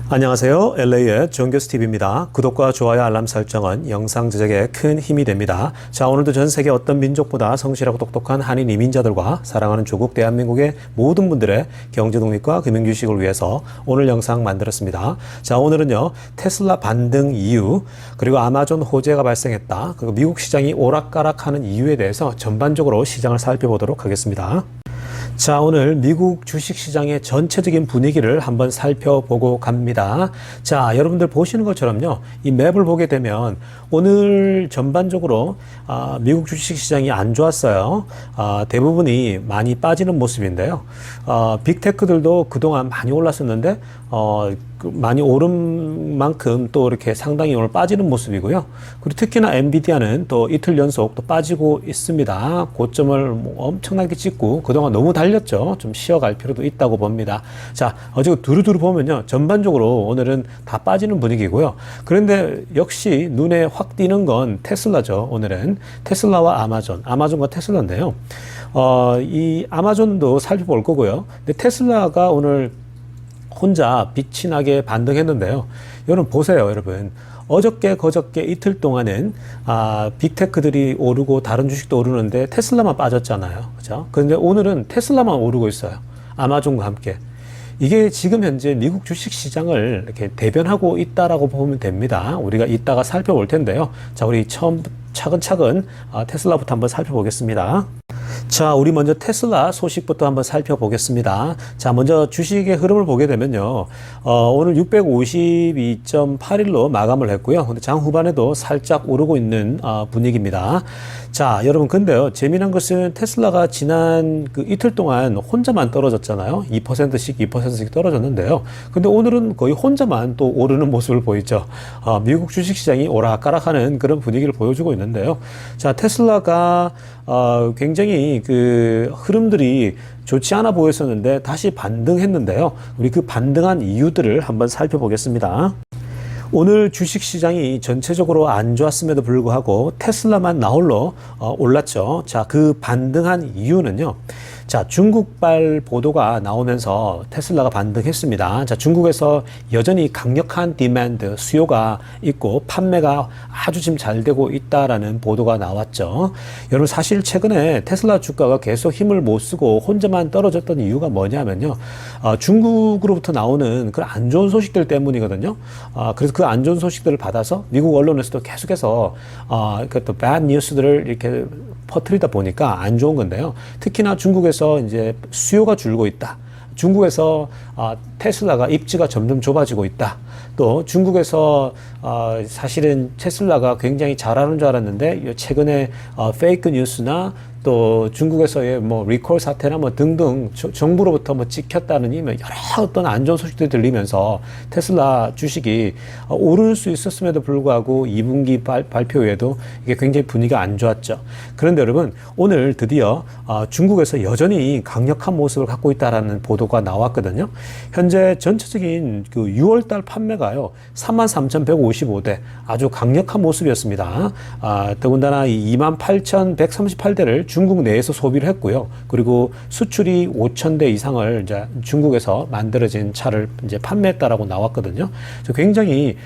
안녕하세요. LA의 정교수TV입니다. 구독과 좋아요, 알람 설정은 영상 제작에 큰 힘이 됩니다. 자, 오늘도 전 세계 어떤 민족보다 성실하고 똑똑한 한인 이민자들과 사랑하는 조국 대한민국의 모든 분들의 경제 독립과 금융 주식을 위해서 오늘 영상 만들었습니다. 자, 오늘은요, 테슬라 반등 이유, 그리고 아마존 호재가 발생했다, 그리고 미국 시장이 오락가락하는 이유에 대해서 전반적으로 시장을 살펴보도록 하겠습니다. 자, 오늘 미국 주식시장의 전체적인 분위기를 한번 살펴보고 갑니다. 자, 여러분들 보시는 것처럼요, 이 맵을 보게 되면 오늘 전반적으로 미국 주식시장이 안 좋았어요. 대부분이 많이 빠지는 모습인데요. 빅테크들도 그동안 많이 올랐었는데 많이 오른 만큼 또 이렇게 상당히 오늘 빠지는 모습이고요. 그리고 특히나 엔비디아는 또 이틀 연속 또 빠지고 있습니다. 고점을 엄청나게 찍고 그동안 너무 달렸죠. 좀 쉬어갈 필요도 있다고 봅니다. 자, 어제 두루두루 보면요, 전반적으로 오늘은 다 빠지는 분위기고요. 그런데 역시 눈에 확 띄는 건 테슬라죠. 오늘은 테슬라와 아마존과 테슬라인데요. 이 아마존도 살펴볼 거고요. 근데 테슬라가 오늘 혼자 빛이 나게 반등했는데요. 여러분 보세요, 여러분. 어저께 그저께 이틀 동안은 빅테크들이 오르고 다른 주식도 오르는데 테슬라만 빠졌잖아요. 그죠? 그런데 오늘은 테슬라만 오르고 있어요. 아마존과 함께. 이게 지금 현재 미국 주식 시장을 이렇게 대변하고 있다라고 보면 됩니다. 우리가 이따가 살펴볼 텐데요. 자, 우리 차근차근 테슬라부터 한번 살펴보겠습니다. 자, 우리 먼저 테슬라 소식부터 한번 살펴보겠습니다. 자, 먼저 주식의 흐름을 보게 되면요, 오늘 652.81로 마감을 했고요. 근데 장 후반에도 살짝 오르고 있는 분위기입니다. 자, 여러분, 근데요, 재미난 것은 테슬라가 지난 그 이틀 동안 혼자만 떨어졌잖아요. 2%씩 떨어졌는데요. 근데 오늘은 거의 혼자만 또 오르는 모습을 보이죠. 미국 주식시장이 오락가락하는 그런 분위기를 보여주고 있는데요. 자, 테슬라가 굉장히 그 흐름들이 좋지 않아 보였었는데 다시 반등했는데요. 우리 그 반등한 이유들을 한번 살펴보겠습니다. 오늘 주식시장이 전체적으로 안 좋았음에도 불구하고 테슬라만 나홀로 올랐죠. 자, 그 반등한 이유는요, 자, 중국발 보도가 나오면서 테슬라가 반등했습니다. 자, 중국에서 여전히 강력한 디맨드, 수요가 있고 판매가 아주 지금 잘 되고 있다라는 보도가 나왔죠. 여러분, 사실 최근에 테슬라 주가가 계속 힘을 못 쓰고 혼자만 떨어졌던 이유가 뭐냐면요, 중국으로부터 나오는 그런 안 좋은 소식들 때문이거든요. 그래서 그 안 좋은 소식들을 받아서 미국 언론에서도 계속해서 그 또 bad 뉴스들을 이렇게 퍼뜨리다 보니까 안 좋은 건데요. 특히나 중국에서 이제 수요가 줄고 있다. 중국에서 테슬라가 입지가 점점 좁아지고 있다. 또 중국에서 사실은 테슬라가 굉장히 잘하는 줄 알았는데 최근에 페이크 뉴스나 또 중국에서의 뭐 리콜 사태나 뭐 등등 정부로부터 뭐 찍혔다느니 여러 어떤 안 좋은 소식들이 들리면서 테슬라 주식이 오를 수 있었음에도 불구하고 2분기 발표에도 이게 굉장히 분위기가 안 좋았죠. 그런데 여러분, 오늘 드디어 중국에서 여전히 강력한 모습을 갖고 있다라는 보도가 나왔거든요. 현재 전체적인 그 6월달 판매가요, 33,155대, 아주 강력한 모습이었습니다. 더군다나 이 28,138대를 중국 내에서 소비를 했고요. 그리고 수출이 5,000대 이상을 이제 중국에서 만들어진 차를 이제 판매했다라고 나왔거든요. 그래서 굉장히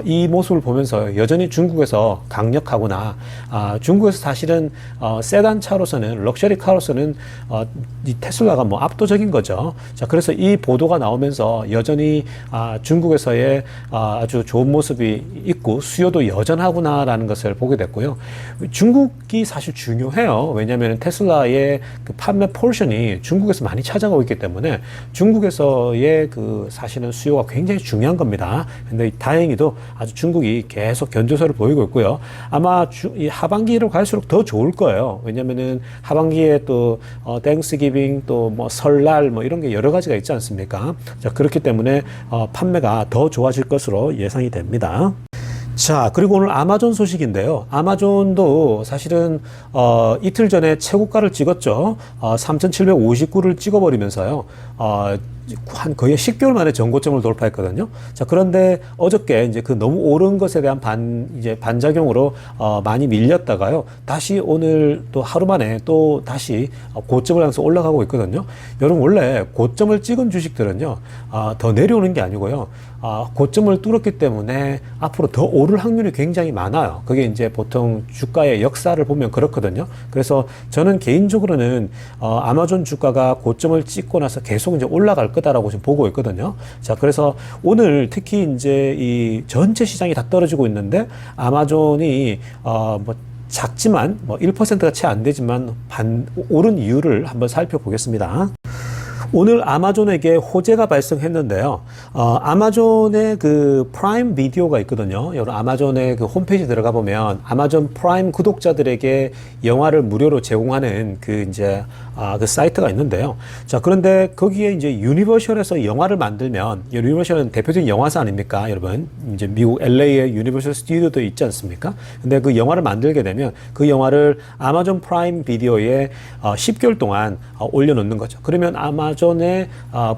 이 모습을 보면서 여전히 중국에서 강력하구나. 중국에서 사실은 세단 차로서는, 럭셔리 카로서는 이 테슬라가 뭐 압도적인 거죠. 자, 그래서 이 보도가 나오면서 여전히 중국에서의 아주 좋은 모습이 있고 수요도 여전하구나라는 것을 보게 됐고요. 중국이 사실 중요해요. 왜냐하면 테슬라의 그 판매 포션이 중국에서 많이 찾아가고 있기 때문에 중국에서의 그 사실은 수요가 굉장히 중요한 겁니다. 근데 다행히도 아주 중국이 계속 견조세를 보이고 있고요. 아마 이 하반기로 갈수록 더 좋을 거예요. 왜냐면은 하반기에 또 땡스기빙, 또 뭐 설날 뭐 이런 게 여러 가지가 있지 않습니까? 자, 그렇기 때문에 판매가 더 좋아질 것으로 예상이 됩니다. 자, 그리고 오늘 아마존 소식인데요. 아마존도 사실은 이틀 전에 최고가를 찍었죠. 3,759를 찍어버리면서요. 한 거의 10개월 만에 전고점을 돌파했거든요. 자, 그런데 어저께 이제 그 너무 오른 것에 대한 이제 반작용으로 많이 밀렸다가요. 다시 오늘 또 하루 만에 또 다시 고점을 향해서 올라가고 있거든요. 여러분, 원래 고점을 찍은 주식들은요, 더 내려오는 게 아니고요. 고점을 뚫었기 때문에 앞으로 더 오를 확률이 굉장히 많아요. 그게 이제 보통 주가의 역사를 보면 그렇거든요. 그래서 저는 개인적으로는 아마존 주가가 고점을 찍고 나서 계속 이제 올라갈 거다라고 지금 보고 있거든요. 자, 그래서 오늘 특히 이제 이 전체 시장이 다 떨어지고 있는데 아마존이 뭐 작지만 뭐 1%가 채 안 되지만 오른 이유를 한번 살펴보겠습니다. 오늘 아마존에게 호재가 발생했는데요. 아마존의 그 프라임 비디오가 있거든요. 여러분, 아마존의 그 홈페이지 들어가 보면 아마존 프라임 구독자들에게 영화를 무료로 제공하는 그 이제 그 사이트가 있는데요. 자, 그런데 거기에 이제 유니버셜에서 영화를 만들면, 유니버셜은 대표적인 영화사 아닙니까, 여러분? 이제 미국 LA에 유니버셜 스튜디오도 있지 않습니까? 근데 그 영화를 만들게 되면 그 영화를 아마존 프라임 비디오에 10개월 동안 올려놓는 거죠. 그러면 아마존의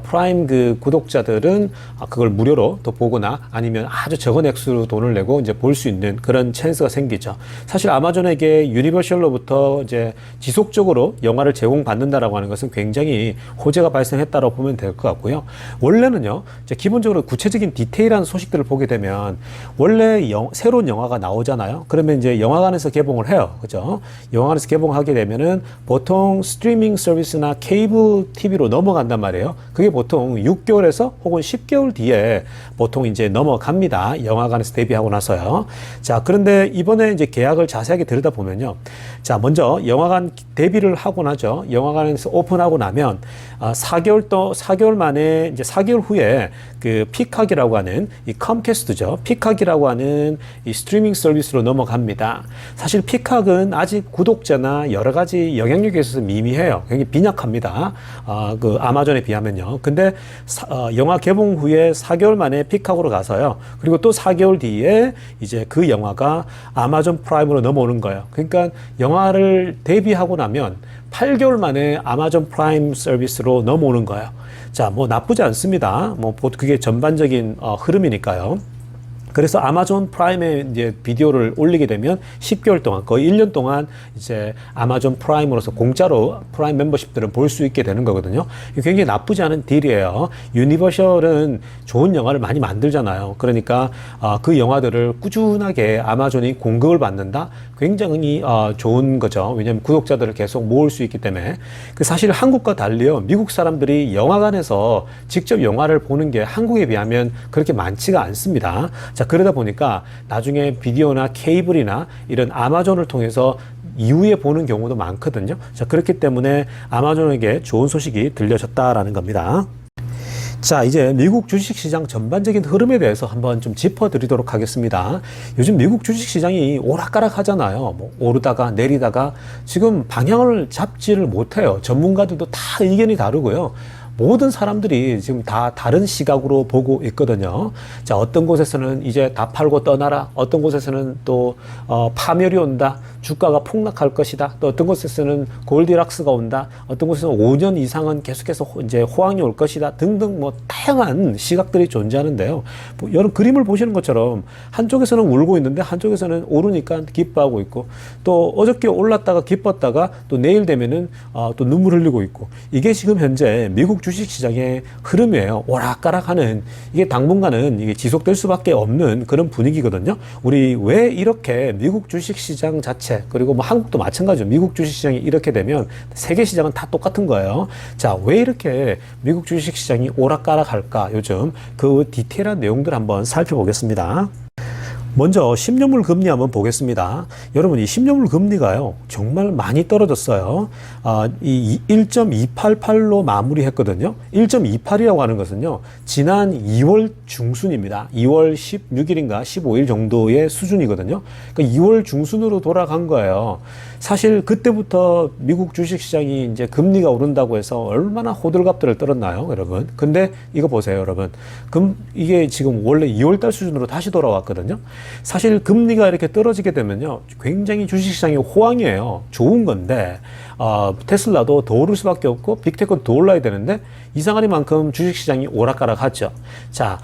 프라임 그 구독자들은 그걸 무료로 또 보거나 아니면 아주 적은 액수로 돈을 내고 이제 볼 수 있는 그런 찬스가 생기죠. 사실 아마존에게 유니버셜로부터 이제 지속적으로 영화를 제공받는다라고 하는 것은 굉장히 호재가 발생했다고 보면 될 것 같고요. 원래는요, 이제 기본적으로 구체적인 디테일한 소식들을 보게 되면 원래 새로운 영화가 나오잖아요. 그러면 이제 영화관에서 개봉을 해요. 그죠? 영화관에서 개봉하게 되면은 보통 스트리밍 서비스나 케이블 TV로 넘어간단 말이에요. 그게 보통 6개월에서 혹은 10개월 뒤에 보통 이제 넘어갑니다. 영화관에서 데뷔하고 나서요. 자, 그런데 이번에 이제 계약을 자세하게 들여다보면요. 자, 먼저 영화관 데뷔를 하고 나죠. 영화관에서 오픈하고 나면 4개월 만에 이제 4개월 후에 그 피카기라고 하는 이 컴캐스트죠. 피카기라고 하는 이 스트리밍 서비스로 넘어갑니다. 사실 피카는 아직 구독자나 여러 가지 영향력에 있어서 미미해요. 굉장히 빈약합니다. 그 아마존에 비하면요. 근데 영화 개봉 후에 4개월 만에 피카고로 가서요. 그리고 또 4개월 뒤에 이제 그 영화가 아마존 프라임으로 넘어오는 거예요. 그러니까 영화를 데뷔하고 나면 8개월 만에 아마존 프라임 서비스로 넘어오는 거예요. 자, 뭐 나쁘지 않습니다. 뭐 그게 전반적인 흐름이니까요. 그래서 아마존 프라임에 이제 비디오를 올리게 되면 10개월 동안, 거의 1년 동안 이제 아마존 프라임으로서 공짜로 프라임 멤버십들은 볼 수 있게 되는 거거든요. 굉장히 나쁘지 않은 딜이에요. 유니버셜은 좋은 영화를 많이 만들잖아요. 그러니까 그 영화들을 꾸준하게 아마존이 공급을 받는다? 굉장히 좋은 거죠. 왜냐하면 구독자들을 계속 모을 수 있기 때문에. 사실 한국과 달리요. 미국 사람들이 영화관에서 직접 영화를 보는 게 한국에 비하면 그렇게 많지가 않습니다. 자, 그러다 보니까 나중에 비디오나 케이블이나 이런 아마존을 통해서 이후에 보는 경우도 많거든요. 자, 그렇기 때문에 아마존에게 좋은 소식이 들려졌다라는 겁니다. 자, 이제 미국 주식시장 전반적인 흐름에 대해서 한번 좀 짚어드리도록 하겠습니다. 요즘 미국 주식시장이 오락가락 하잖아요. 뭐 오르다가 내리다가 지금 방향을 잡지를 못해요. 전문가들도 다 의견이 다르고요. 모든 사람들이 지금 다 다른 시각으로 보고 있거든요. 자, 어떤 곳에서는 이제 다 팔고 떠나라. 어떤 곳에서는 또 파멸이 온다. 주가가 폭락할 것이다. 또 어떤 곳에서는 골디락스가 온다. 어떤 곳에서는 5년 이상은 계속해서 이제 호황이 올 것이다. 등등 뭐 다양한 시각들이 존재하는데요. 뭐 여러분 그림을 보시는 것처럼 한쪽에서는 울고 있는데 한쪽에서는 오르니까 기뻐하고 있고, 또 어저께 올랐다가 기뻤다가 또 내일 되면은 또 눈물 흘리고 있고, 이게 지금 현재 미국 주식시장의 흐름이에요. 오락가락하는, 이게 당분간은 이게 지속될 수밖에 없는 그런 분위기거든요. 우리 왜 이렇게 미국 주식시장 자체, 그리고 뭐 한국도 마찬가지죠. 미국 주식시장이 이렇게 되면 세계 시장은 다 똑같은 거예요. 자, 왜 이렇게 미국 주식시장이 오락가락할까? 요즘 그 디테일한 내용들 한번 살펴보겠습니다. 먼저 10년물 금리 한번 보겠습니다. 여러분, 이 10년물 금리가요, 정말 많이 떨어졌어요. 이 1.288로 마무리했거든요. 1.28이라고 하는 것은요, 지난 2월 중순입니다. 2월 16일인가 15일 정도의 수준이거든요. 그러니까 2월 중순으로 돌아간 거예요. 사실 그때부터 미국 주식시장이 이제 금리가 오른다고 해서 얼마나 호들갑들을 떨었나요, 여러분? 근데 이거 보세요, 여러분. 이게 지금 원래 2월달 수준으로 다시 돌아왔거든요. 사실 금리가 이렇게 떨어지게 되면요, 굉장히 주식시장이 호황이에요. 좋은 건데, 테슬라도 더 오를 수밖에 없고 빅테크는 더 올라야 되는데 이상하리만큼 주식시장이 오락가락하죠. 자,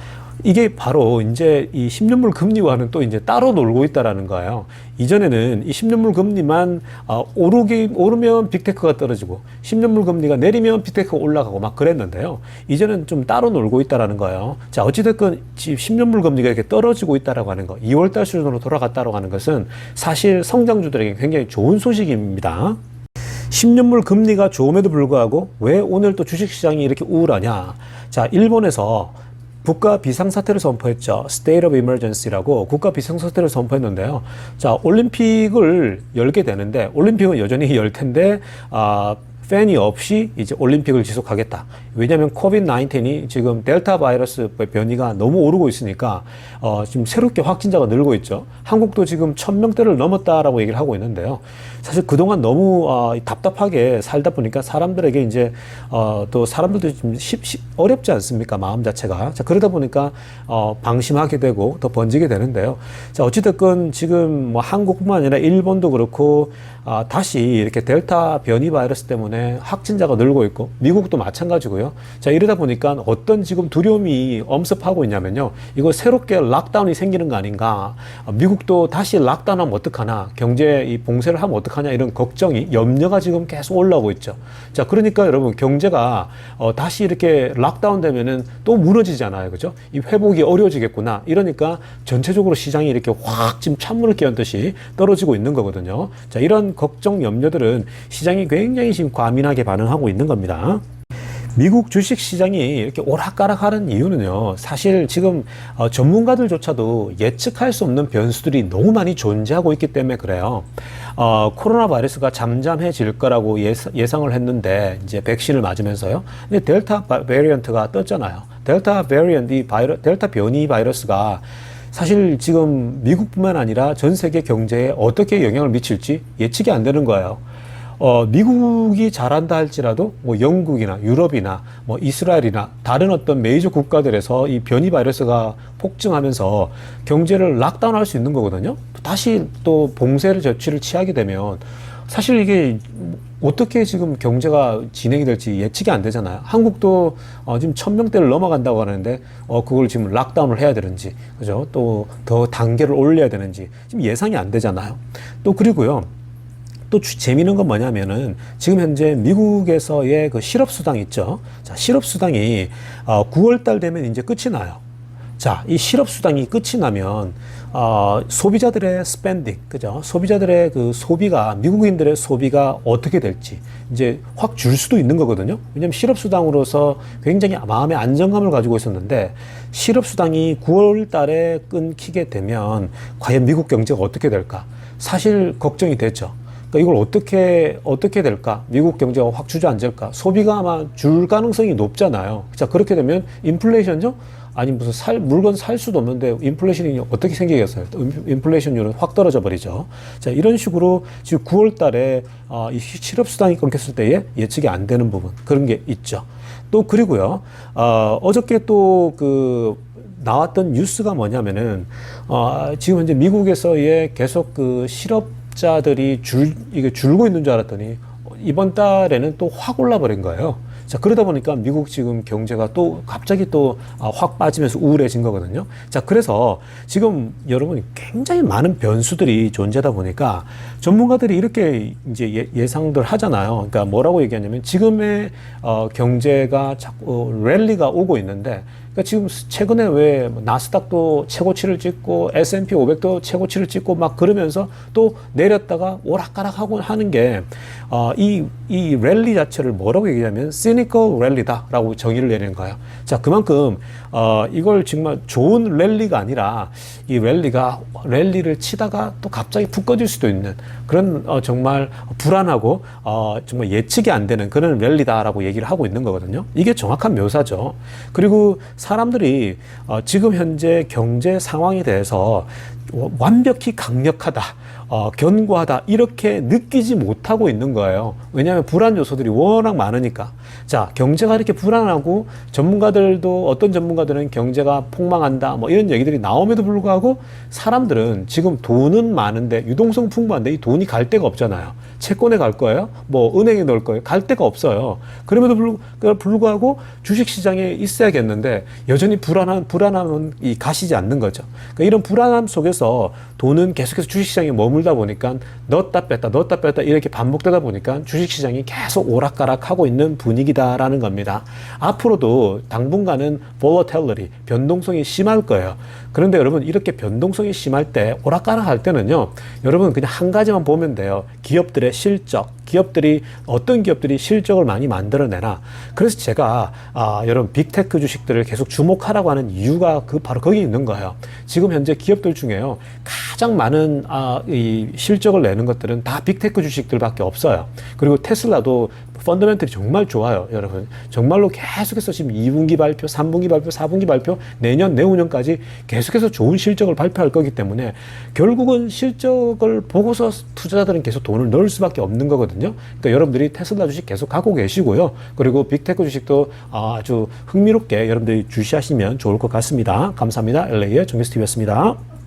이게 바로 이제 이 10년물 금리와는 또 이제 따로 놀고 있다라는 거예요. 이전에는 이 10년물 금리만 오르면 빅테크가 떨어지고 10년물 금리가 내리면 빅테크가 올라가고 막 그랬는데요. 이제는 좀 따로 놀고 있다라는 거예요. 자, 어찌됐건 10년물 금리가 이렇게 떨어지고 있다라고 하는 거, 2월달 수준으로 돌아갔다라고 하는 것은 사실 성장주들에게 굉장히 좋은 소식입니다. 10년물 금리가 좋음에도 불구하고 왜 오늘 또 주식시장이 이렇게 우울하냐. 자, 일본에서 국가 비상사태를 선포했죠. State of Emergency라고 국가 비상사태를 선포했는데요. 자, 올림픽을 열게 되는데, 올림픽은 여전히 열 텐데, 팬이 없이 이제 올림픽을 지속하겠다. 왜냐하면 COVID-19이 지금 델타 바이러스 변이가 너무 오르고 있으니까 지금 새롭게 확진자가 늘고 있죠. 한국도 지금 1000명대를 넘었다라고 얘기를 하고 있는데요. 사실 그동안 너무 답답하게 살다 보니까 사람들에게 이제 또 사람들도 좀 어렵지 않습니까? 마음 자체가. 자, 그러다 보니까 방심하게 되고 더 번지게 되는데요. 자, 어찌됐건 지금 뭐 한국뿐만 아니라 일본도 그렇고 다시 이렇게 델타 변이 바이러스 때문에 확진자가 늘고 있고 미국도 마찬가지고요. 자, 이러다 보니까 어떤 지금 두려움이 엄습하고 있냐면요. 이거 새롭게 락다운이 생기는 거 아닌가. 미국도 다시 락다운하면 어떡하나. 경제 이 봉쇄를 하면 어떡하냐. 이런 걱정이, 염려가 지금 계속 올라오고 있죠. 자, 그러니까 여러분 경제가 다시 이렇게 락다운 되면은 또 무너지잖아요. 그죠? 이 회복이 어려워지겠구나. 이러니까 전체적으로 시장이 이렇게 확 지금 찬물을 끼얹듯이 떨어지고 있는 거거든요. 자, 이런 걱정, 염려들은 시장이 굉장히 지금 과민하게 반응하고 있는 겁니다. 미국 주식 시장이 이렇게 오락가락하는 이유는요, 사실 지금 전문가들조차도 예측할 수 없는 변수들이 너무 많이 존재하고 있기 때문에 그래요. 코로나 바이러스가 잠잠해질 거라고 예상을 했는데 이제 백신을 맞으면서요. 근데 델타 베리언트가 떴잖아요. 델타 변이 바이러스가 사실 지금 미국뿐만 아니라 전 세계 경제에 어떻게 영향을 미칠지 예측이 안 되는 거예요. 미국이 잘한다 할지라도 뭐 영국이나 유럽이나 뭐 이스라엘이나 다른 어떤 메이저 국가들에서 이 변이 바이러스가 폭증하면서 경제를 락다운할 수 있는 거거든요. 다시 또 봉쇄를 조치를 취하게 되면 사실 이게 어떻게 지금 경제가 진행이 될지 예측이 안 되잖아요. 한국도 지금 1000명대를 넘어간다고 하는데 그걸 지금 락다운을 해야 되는지, 그죠? 또 더 단계를 올려야 되는지 지금 예상이 안 되잖아요. 또 그리고요. 또 재미있는 건 뭐냐면은 지금 현재 미국에서의 그 실업수당 있죠. 자, 실업수당이 9월달 되면 이제 끝이 나요. 자, 이 실업수당이 끝이 나면 소비자들의 스pen딩, 그죠? 소비자들의 그 소비가, 미국인들의 소비가 어떻게 될지 이제 확 줄 수도 있는 거거든요. 왜냐면 실업수당으로서 굉장히 마음의 안정감을 가지고 있었는데 실업수당이 9월 달에 끊기게 되면 과연 미국 경제가 어떻게 될까? 사실 걱정이 되죠. 그러니까 이걸 어떻게 될까? 미국 경제가 확 주저앉을까? 소비가 아마 줄 가능성이 높잖아요. 자, 그렇게 되면 인플레이션죠? 아니, 무슨 물건 살 수도 없는데 인플레이션이 어떻게 생기겠어요? 인플레이션율은 확 떨어져 버리죠. 자, 이런 식으로 지금 9월 달에 이 실업수당이 끊겼을 때에 예측이 안 되는 부분, 그런 게 있죠. 또 그리고요, 어저께 또 나왔던 뉴스가 뭐냐면은, 지금 현재 미국에서의 계속 실업자들이 이게 줄고 있는 줄 알았더니 이번 달에는 또 확 올라버린 거예요. 자, 그러다 보니까 미국 지금 경제가 또 갑자기 또 확 빠지면서 우울해진 거거든요. 자, 그래서 지금 여러분 굉장히 많은 변수들이 존재하다 보니까 전문가들이 이렇게 이제 예상들 하잖아요. 그러니까 뭐라고 얘기하냐면 지금의 경제가 자꾸 랠리가 오고 있는데, 그러니까 지금 최근에 왜 나스닥도 최고치를 찍고 S&P 500도 최고치를 찍고 막 그러면서 또 내렸다가 오락가락하고 하는 게 이 랠리 자체를 뭐라고 얘기하냐면 cynical 랠리다라고 정의를 내리는 거예요. 자, 그만큼 이걸 정말 좋은 랠리가 아니라 이 랠리를 치다가 또 갑자기 푹 꺼질 수도 있는 그런 정말 불안하고 정말 예측이 안 되는 그런 랠리다라고 얘기를 하고 있는 거거든요. 이게 정확한 묘사죠. 그리고 사람들이 지금 현재 경제 상황에 대해서 완벽히 강력하다, 견고하다 이렇게 느끼지 못하고 있는 거예요. 왜냐하면 불안 요소들이 워낙 많으니까. 자, 경제가 이렇게 불안하고 전문가들도 어떤 전문가들은 경제가 폭망한다 뭐 이런 얘기들이 나옴에도 불구하고 사람들은 지금 돈은 많은데 유동성 풍부한데 이 돈이 갈 데가 없잖아요. 채권에 갈 거예요? 뭐 은행에 넣을 거예요? 갈 데가 없어요. 그럼에도 불구하고 주식시장에 있어야겠는데 여전히 불안함은 이 가시지 않는 거죠. 그러니까 이런 불안함 속에서 돈은 계속해서 주식시장에 머물다 보니까 넣었다 뺐다 이렇게 반복되다 보니까 주식시장이 계속 오락가락하고 있는 분위기다라는 겁니다. 앞으로도 당분간은 volatility, 변동성이 심할 거예요. 그런데 여러분 이렇게 변동성이 심할 때 오락가락할 때는요, 여러분 그냥 한 가지만 보면 돼요. 기업들의 실적, 어떤 기업들이 실적을 많이 만들어내나. 그래서 제가 여러분 빅테크 주식들을 계속 주목하라고 하는 이유가 바로 거기 있는 거예요. 지금 현재 기업들 중에요, 가장 많은 이 실적을 내는 것들은 다 빅테크 주식들밖에 없어요. 그리고 테슬라도 펀더멘털이 정말 좋아요, 여러분. 정말로 계속해서 지금 2분기 발표, 3분기 발표, 4분기 발표, 내년, 내후년까지 계속해서 좋은 실적을 발표할 거기 때문에 결국은 실적을 보고서 투자자들은 계속 돈을 넣을 수밖에 없는 거거든요. 그러니까 여러분들이 테슬라 주식 계속 갖고 계시고요. 그리고 빅테크 주식도 아주 흥미롭게 여러분들이 주시하시면 좋을 것 같습니다. 감사합니다. LA의 정규스TV였습니다.